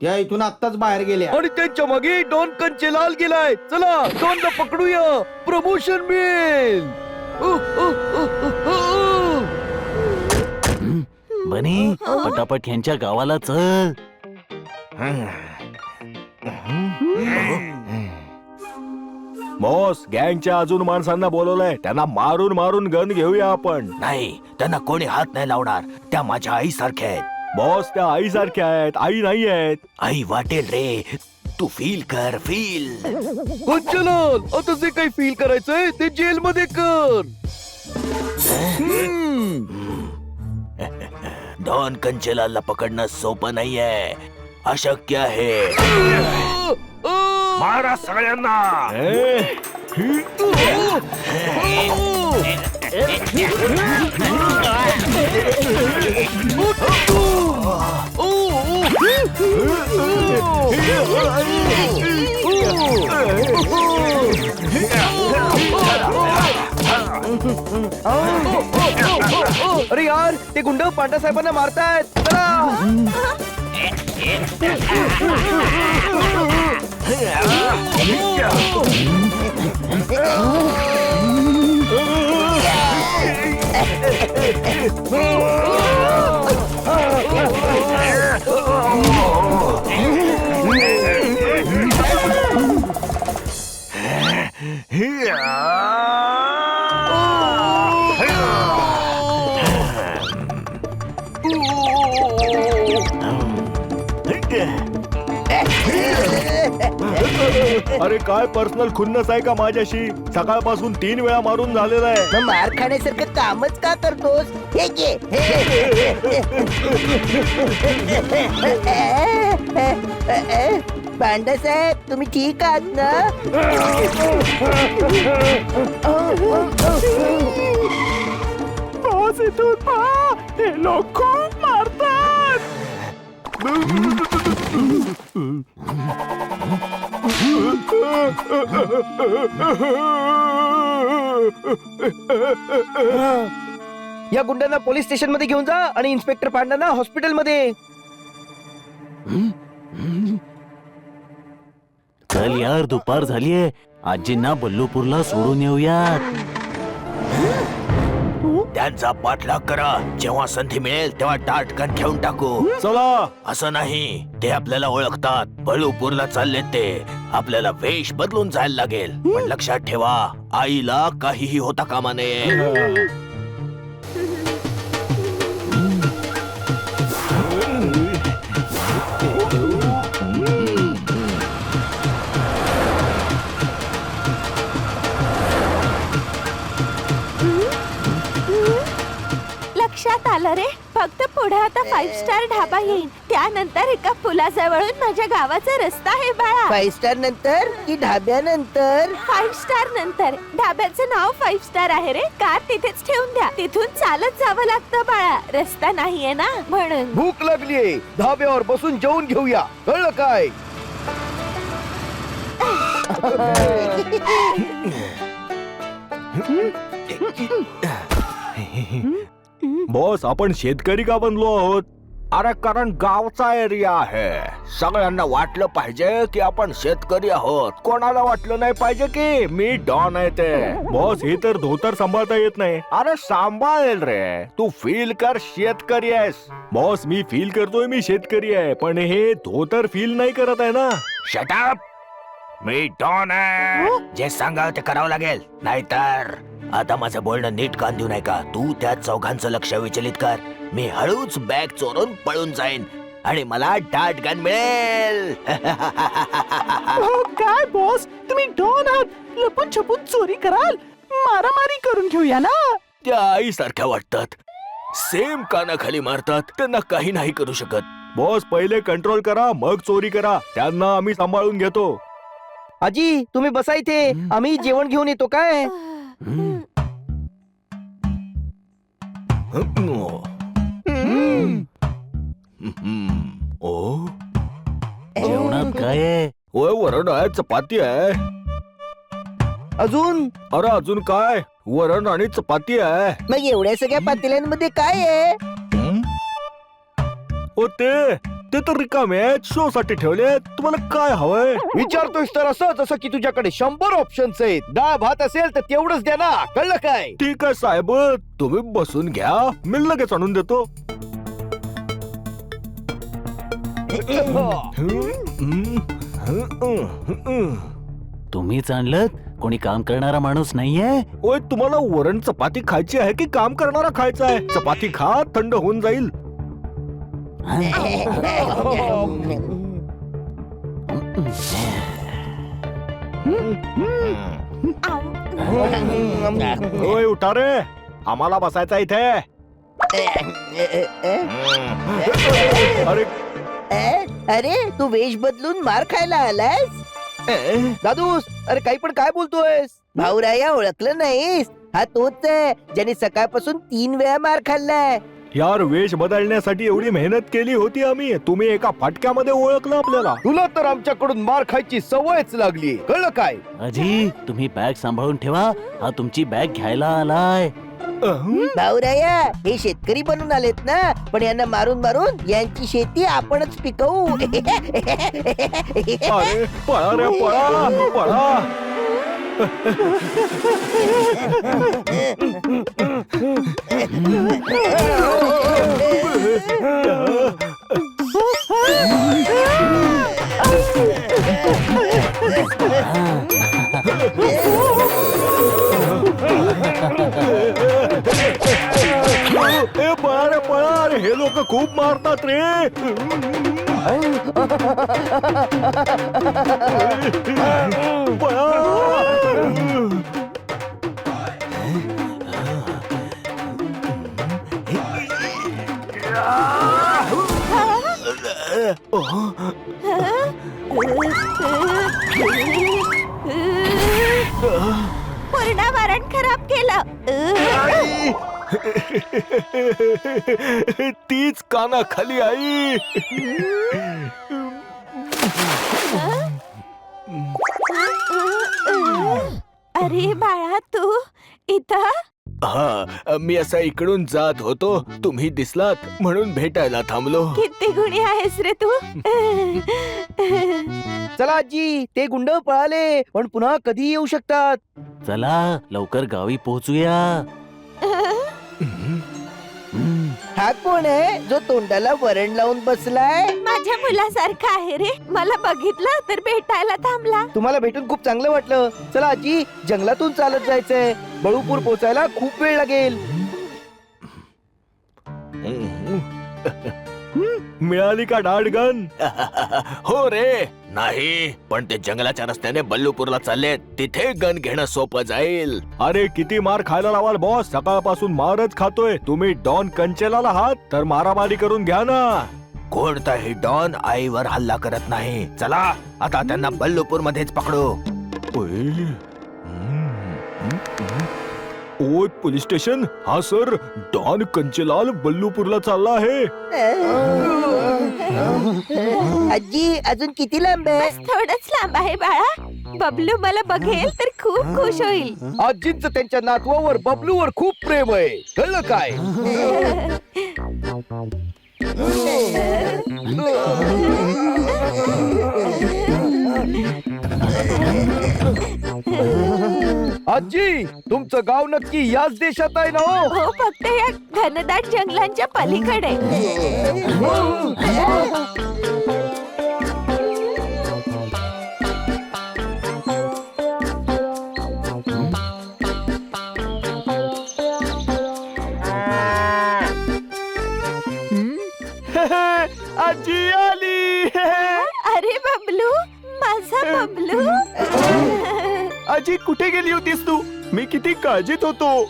त्या इथून आत्ताच बाहेर गेल्या. आणि त्यांच्या मागे डॉन कंचेलाल गेलाय. चला डॉनला पकडूया, प्रमोशन मिळेल. बनी पटापट यांच्या गावाला चल. बॉस, गँगच्या अजून माणसांना बोलवलंय. त्यांना मारून मारून गन घेऊया आपण. नाही, त्यांना कोणी हात नाही लावणार. त्या माझ्या आई सारख्या आहेत. बॉस, त्या आई सारख्या आहेत. आई नाही आहेत. आई वाटेल रे. तू फील कर, फील. कंचेलाल, आता जे काही फील करायचंय ते जेल मध्ये कर. डॉन कंचेलालला पकडणं सोपं नाहीये, अशक्य आहे. मारा सगळ्यांना. अरे यार, ते गुंड पांडा साहेबांना मारतायत. अरे काय पर्सनल खुन्नस आहे का माझ्याशी? सकाळपासून 3 वेळा मारून झालेला आहे. मग मार खाण्यासारखं कामच का करतोस? हे घे. पांडा साहेब, तुम्ही ठीक आहात ना? बॉस, इथून पहा. हे लोक खूप मारतात. या गुंडांना पोलीस स्टेशन मध्ये घेऊन जा आणि इन्स्पेक्टर पांडांना हॉस्पिटल मध्ये. चल यार, दुपार झालीये. आजींना बल्लूपूरला सोडून येऊयात. त्यांचा पाठलाग करा. जेव्हा संधी मिळेल तेव्हा टाटकन घेऊन टाकू. चला. असं नाही, ते आपल्याला ओळखतात. बळूपूरला चालले ते. आपल्याला वेश बदलून जायला लागेल. पण लक्षात ठेवा, आईला काहीही होता कामा नये. लक्षात आलं रे. फक्त पुढे आता 5 स्टार ढाबा येईल. त्यानंतर एका पुलाजवळून माझ्या गावाचा रस्ता आहे बाळा. 5 स्टार नंतर की ढाब्यानंतर? 5 स्टार नंतर. ढाब्याचं नाव 5 स्टार आहे रे. कार तिथेच ठेवून द्या. तिथून चालत जावं लागतं बाळा. रस्ता नाहीये ना म्हणून. भूक लागलीये, धाब्यावर बसून जेवून घेऊया. कळलं काय? बॉस, आपण शेतकरी का बनलो आहोत? अरे कारण गावचा एरिया आहे. सगळ्यांना वाटलं पाहिजे की आपण शेतकरी आहोत. कोणाला वाटलं नाही पाहिजे की मी डॉन आहे ते. बॉस, हे तर धोतर सांभाळता येत नाही. अरे सांभाळेल रे. तू फील कर शेतकरी आहेस. बॉस, मी फील करतोय मी शेतकरी आहे, पण हे धोतर फील नाही करत आहे ना. Shut up. मी डॉन आहे. जे सांगाल ते करावं लागेल. नाहीतर आता माझं बोलणं नीट कान देऊ नाही का? तू त्या चौघांचं लक्ष विचलित कर. मी हळूच बॅग चोरून पळून जाईन आणि मला टाटगन मिळेल. काय बॉस, तुम्ही डॉन आहात. लपून छपून चोरी कराल? मारामारी करून घेऊया ना. त्या आई सारख्या वाटतात. सेम कानाखाली मारतात. त्यांना काही नाही करू शकत. बॉस, पहिले कंट्रोल करा, मग चोरी करा. त्यांना आम्ही सांभाळून घेतो. आजी, तुम्ही बसा इथे. आम्ही जेवण घेऊन येतो काय? ओ, जेवणात काय आहे? ओय, वरण आहे, चपाती आहे. अजून? अरे अजून काय? वरण आणि चपाती आहे. मग एवढ्या सगळ्या पातेल्यांमध्ये काय आहे? ओ ते ते तर रिकामे शो साठी ठेवले. तुम्हाला काय हवंय? विचारतोयस तर असं जसं की तुझ्याकडे 100 ऑप्शन्स आहेत. डाळ भात असेल तर तेवढंच द्या ना, कळलं काय? ठीक आहे साहेब, तुम्ही बसून घ्या, मी लगेच आणून देतो. तुम्हीच आणलं? कोणी काम करणारा माणूस नाहीये? ओय, तुम्हाला वरण चपाती खायची आहे की काम करणारा खायचा आहे? चपाती खा, थंड होऊन जाईल. ओय, उठा रे, आम्हाला बसायचं इथे. अरे अरे तू वेश बदलून मार खायला आलायस? दादूस, अरे काही पण काय बोलतोयस? भाऊराया ओळखलं नाहीस? हा तोच आहे ज्याने सकाळपासून 3 वेळा मार खाल्लाय. यार, वेश बदलण्यासाठी एवढी मेहनत केली होती आम्ही, तुम्ही एका फटक्यामध्ये ओळखलं आपल्याला. तुला तर आमच्याकडून मार खायची सवयच लागली, कळलं काय? अजी, तुम्ही बॅग सांभाळून ठेवा. हा तुमची बॅग घ्यायला आलाय. भाऊराया हे शेतकरी बनून आलेत ना, पण यांना मारून मारून यांची शेती आपणच पिकवू. अरे पळा रे, पळा पळा. ए, पळा रे, पळा रे, हे लोक खूप मारतात रे. पळा. पूर्ण वरण खराब केलं. तीच काना खाली आई. अरे बाळा, तू इथं? हा, मी असा इकडून जात होतो, तुम्ही दिसलात म्हणून भेटायला थांबलो. किती गुणी आहेस रे तू. चला आजी, ते गुंड पळाले पण पुन्हा कधी येऊ शकतात. चला लवकर गावी पोहोचूया. हा कोण आहे जो तोंडाला वरण लावून बसलाय? माझ्या मुलासारखा आहे रे. मला बघितलं तर भेटायला थांबला. तुम्हाला भेटून खूप चांगलं वाटलं. चला आजी, जंगलातून चालत जायचंय. बळूपूर पोचायला खूप वेळ लागेल. मिळाली का डाडगन? हो रे, नाही, पण ते जंगलाच्या रस्त्याने बल्लूपूरला चाललेत. तिथे गन घेणं सोपं जाईल. अरे किती मार खायला लावाल बॉस, सकाळपासून मारच खातोय. तुम्ही डॉन कंचेलाला आहात तर मारामारी करून घ्या ना. कोणताही डॉन आईवर हल्ला करत नाही. चला आता त्यांना बल्लूपूर मध्येच पकडू. ओय, पोलीस स्टेशन. हा सर, डॉन कंचेलाल बल्लूपूरला चालला आहे. आजी अजून किती लांब आहे? बस थोडंच लांब आहे बाळा. बबलू मला बघेल तर खूप खुश होईल. आजींचं त्यांच्या नातवावर बबलूवर खूप प्रेम आहे, कळलं काय? आजी, तुमचं गाव नक्की याच देशात आहे ना? हो, फक्त या घनदाट जंगलांच्या पलीकडे. आजी आली. अरे बबलू, माझा बबलू. आजी, कुठे गेली होतीस तू? मी किती काळजीत होतो.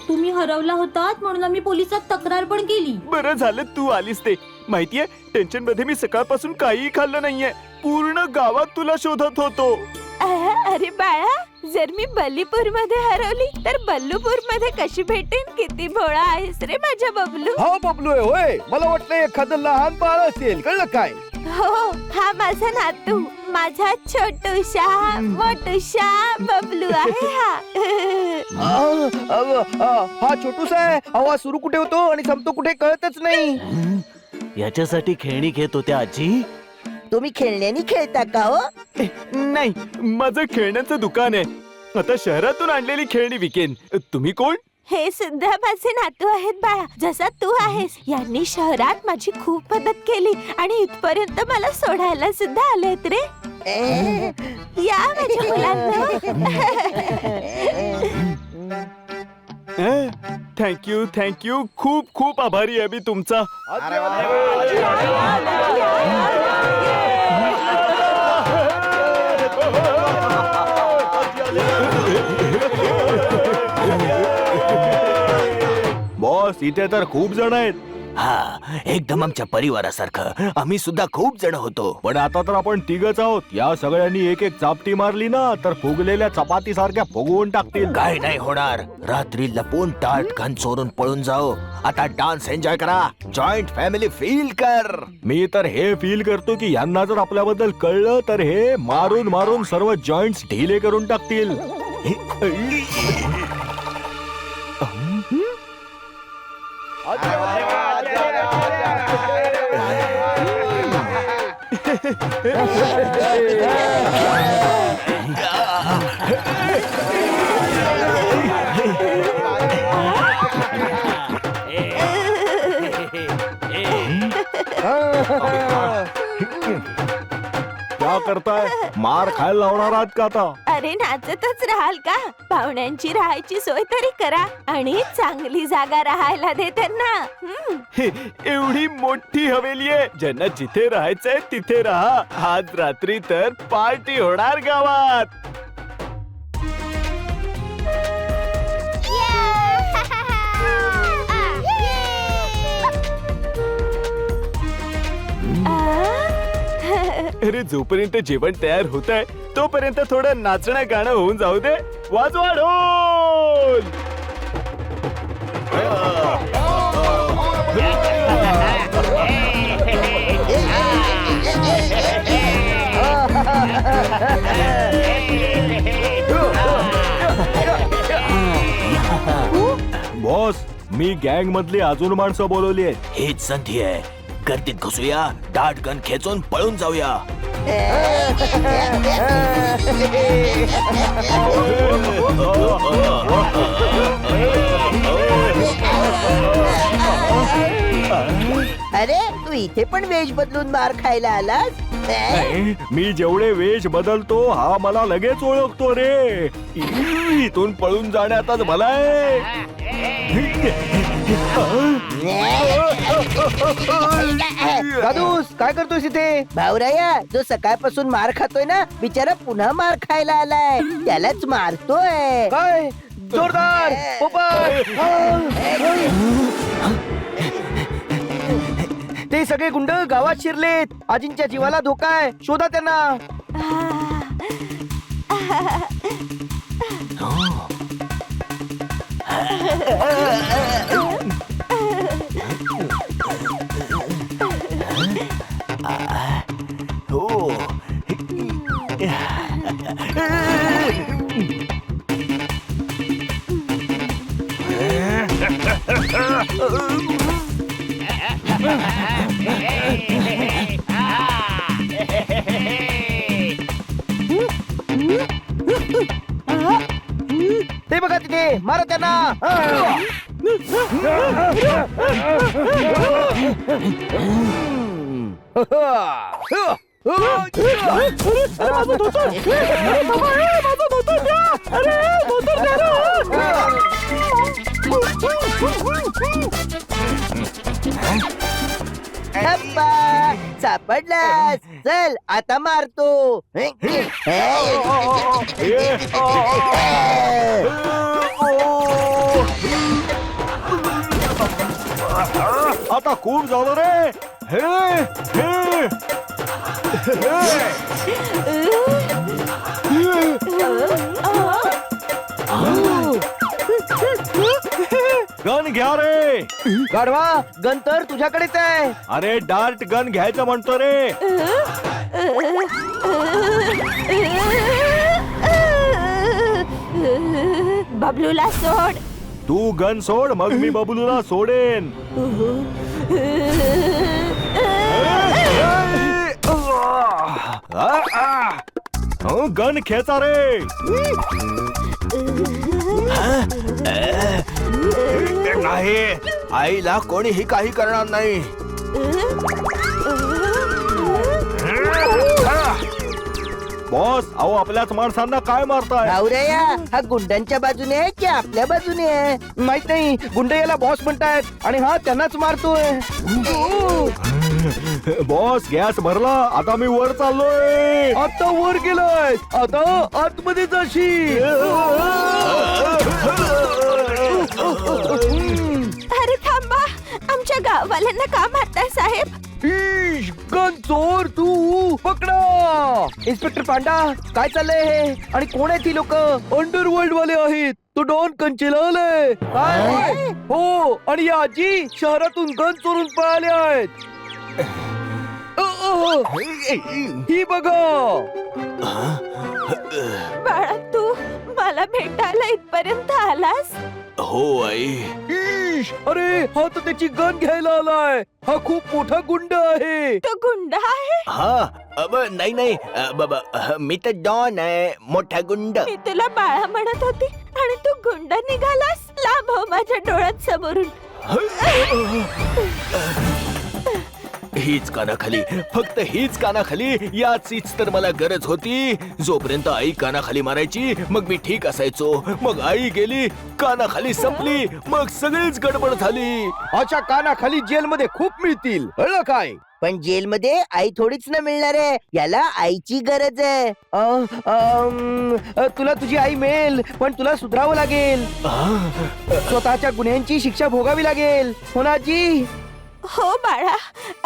तुम्ही हरवला होतात म्हणून आम्ही पोलिसात तक्रार पण केली. बरं झालं तू आलीस ते. माहितीये, टेन्शन मध्ये मी सकाळपासून काहीही खाल्लं नाहीये. पूर्ण गावात तुला शोधत होतो. अरे बाळा, जर मी बल्लीपूर मध्ये हरवली तर बल्लूपूर मध्ये कशी भेटेन? किती भोळा आहेस रे माझ्या बबलू. हा बबलू आहे होय. मला वाटलं एखादं लहान बाळ असेल, कळलं काय? हो, हा माझा नातू, माझा छोटूशा मोठूशा बबलू आहे हा. हा छोटूसा आहे. आवाज सुरू कुठे होतो आणि संपतो कुठे कळतच नाही. याच्यासाठी खेळणी घेत होत्या आजी? तुम्ही खेळण्यानी खेळता का हो? नाही, माझं खेळण्याचं दुकान आहे. आता शहरातून आणलेली खेळणी विकेन. तुम्ही कोण? हे सुद्धा माझे नातू आहेत बाळा, जसा तू आहेस. यांनी शहरात माझी खूप मदत केली आणि इथपर्यंत मला सोडायला सुद्धा आलेत रे. या माझ्या मुलांना. थँक्यू थँक्यू, खूप खूप आभारी आहे मी तुमचा. बॉस, इथे तर खूप जण आहेत. हा, एकदम आमच्या परिवारासारखं. आम्ही सुद्धा खूप जण होतो. पण आता तर आपण तिघच आहोत. या सगळ्यांनी एक एक चापटी मारली ना तर फुगलेल्या चपाती सारख्या फुगवून टाकतील. काय नाही होणार. रात्री लपून टाट घन चोरून पळून जाओ. आता डान्स एन्जॉय करा. जॉईंट फॅमिली फील कर. मी तर हे फील करतो की यांना जर आपल्याबद्दल कळलं तर हे मारून मारून सर्व जॉईंट्स ढिले करून टाकतील. क्या करताय? मार खायला लावणार आहात का आता? अरे नाचतच राहाल का? पाहुण्यांची राहायची सोय तरी करा आणि चांगली जागा राहायला दे त्यांना. एवढी मोठी हवेली आहे. ज्यांना जिथे राहायचंय तिथे राहा. आज रात्री तर पार्टी होणार गावात. अरे, जोपर्यंत जेवण तयार होत आहे तोपर्यंत थोडं नाचणं गाणं होऊन जाऊ दे. वाजवा ढोल. बॉस, मी गँग मधली अजून माणसं बोलवली आहेत. हीच संधी आहे. गर्दीत घुसूया, दाट गन खेचून पळून जाऊया. अरे, तू इथे पण वेश बदलून मार खायला आलास? मी जेवढे वेश बदलतो हा मला लगेच ओळखतो रे. इथून पळून जाण्यातच भलाय. दादूस, काय करतोयस इथे? भाऊराया, जो सकाळपासून मार खातोय ना, बिचारा पुन्हा मार खायला आलाय. त्यालाच मारतोय. काय जोरदार पोपट! ते सगळे गुंड गावात शिरलेत. आजींच्या जीवाला धोका आहे. शोधा त्यांना. हो. ते बघा तिथे, मारा त्यांना. हप्पा, सापडलास. चल, आता मारतो. आता खूप झालं रे. गन घ्या रे. गाढवा, गन तर तुझ्याकडेच आहे. अरे, डार्ट गन घ्यायचं म्हणतो रे. बबलूला सोड. तू गन सोड, मग मी बबलूला सोडेन. गन खेचा रे. नाही, आईला कोणीही काही करणार नाही. बॉस, अहो आपल्याच माणसांना काय मारताय? भाऊराया हा गुंडांच्या बाजूने आहे की आपल्या बाजूने आहे? माहित नाही, गुंड याला बॉस म्हणतायत आणि हा त्यांनाच मारतोय. बॉस, गॅस भरला, आता मी वर चाललोय. आता वर गेलाय, आता आतमध्ये जाशील. अरे थांबा, आमच्या गाववाल्यांना का मारताय साहेब? ईश, गन चोर तू पकडा. इन्स्पेक्टर पांडा, काय चाललंय हे आणि कोण आहेत ही लोक? अंडरवर्ल्ड वाले आहेत. तो डॉन कंचेलाल आहे. काय? हो, आणि या आजी शहरातून गन चोरून पळाल्या आहेत. ही बघा. बाळा, तू मला भेटायला इथपर्यंत आलास? हो आई. ईश, अरे हा तर त्याची गन घ्यायला आलाय. हा खूप मोठा गुंड आहे. तो गुंड आहे? हा, नाही नाही, मी तर डॉन आहे, मोठा गुंड. मी तुला बाळा म्हणत होती आणि तू गुंड निघालास. लांब हो माझ्या डोळ्यात समोरून. हीच कानाखाली, फक्त हीच कानाखाली. याचीच तर मला गरज होती. जोपर्यंत आई कानाखाली मारायची मग मी ठीक असायचो. मग आई गेली, कानाखाली संपली, मग सगळीच गडबड झाली. अच्छा, कानाखाली जेलमध्ये खूप मिळतील, कळलं काय? पण जेलमध्ये आई थोडीच न मिळणार आहे, याला आईची गरज आहे. तुला तुझी आई मिळेल, पण तुला सुधारावं लागेल. स्वतःच्या गुन्ह्यांची शिक्षा भोगावी लागेल. हो ना आजी? हो बाळा,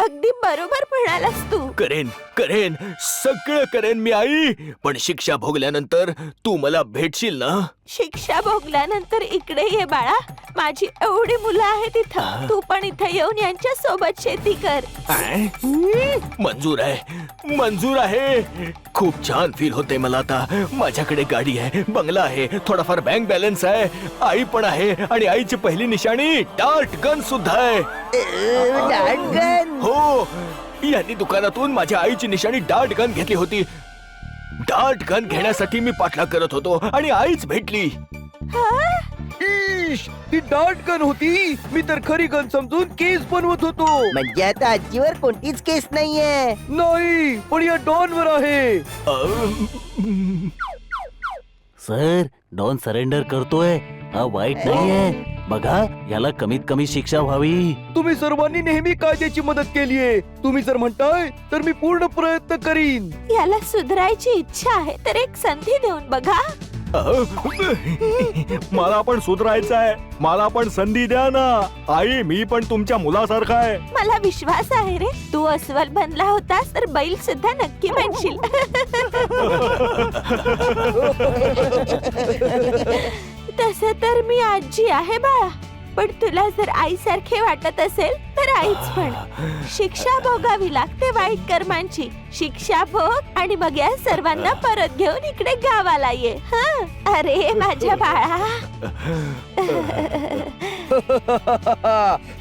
अगदी बरोबर म्हणालास तू. करेन करेन, सगळं करेन मी आई. पण शिक्षा भोगल्यानंतर तू मला भेटशील ना? शिक्षा भोगल्यानंतर इकडे ये बाळा. माझी एवढी मुलं आहेत इथं. तू पण इथे येऊन यांच्या सोबत शेती कर. मंजूर आहे, मंजूर आहे. खूप छान फील होते मला आता. माझ्याकडे गाडी आहे, बंगला आहे, थोडाफार बँक बॅलन्स आहे, आई पण आहे आणि आईची पहिली निशाणी डार्ट गन सुद्धा आहे. डाटगन. हो, यांनी दुकानातून माझ्या आईची निशाणी डार्ट गन घेतली होती. डार्ट गन घेण्यासाठी मी पाठलाग करत होतो आणि आईच भेटली. ईश, ती डार्ट गन होती. मी तर खरी गन समजून केस बनवत होतो. म्हणजे आता आजीवर कोणतीच केस नाहीये. नाही, पण या डॉन वर आहे. सर, डॉन सरेंडर करतोय. हा वाईट नाहीये. बघा, याला कमीत कमी शिक्षा व्हावी. तुम्ही सर्वांनी नेहमी कायद्याची मदत केलीये. तुम्ही जर म्हणताय तर मी पूर्ण प्रयत्न करीन. याला सुधारायची इच्छा आहे तर एक संधी देऊन बघा. मला पण सुधरायचं आहे. मला पण संधी द्या ना. आई, मी पण तुमच्या मुलासारखा आहे. मला विश्वास आहे रे, तू अस्वल बनला होतास तर बैल सुद्धा नक्की बनशील. तसं तर मी आजी आहे बाळा, पण तुला जर आईसारखे वाटत असेल तर आईच पण. शिक्षा भोगावी लागते वाईट कर्मांची. शिक्षा भोग आणि मग या सर्वांना परत घेऊन इकडे गावाला ये. हं? अरे माझ्या बाळा.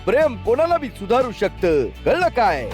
प्रेम कोणाला बी सुधारू शकतं, कळलं काय?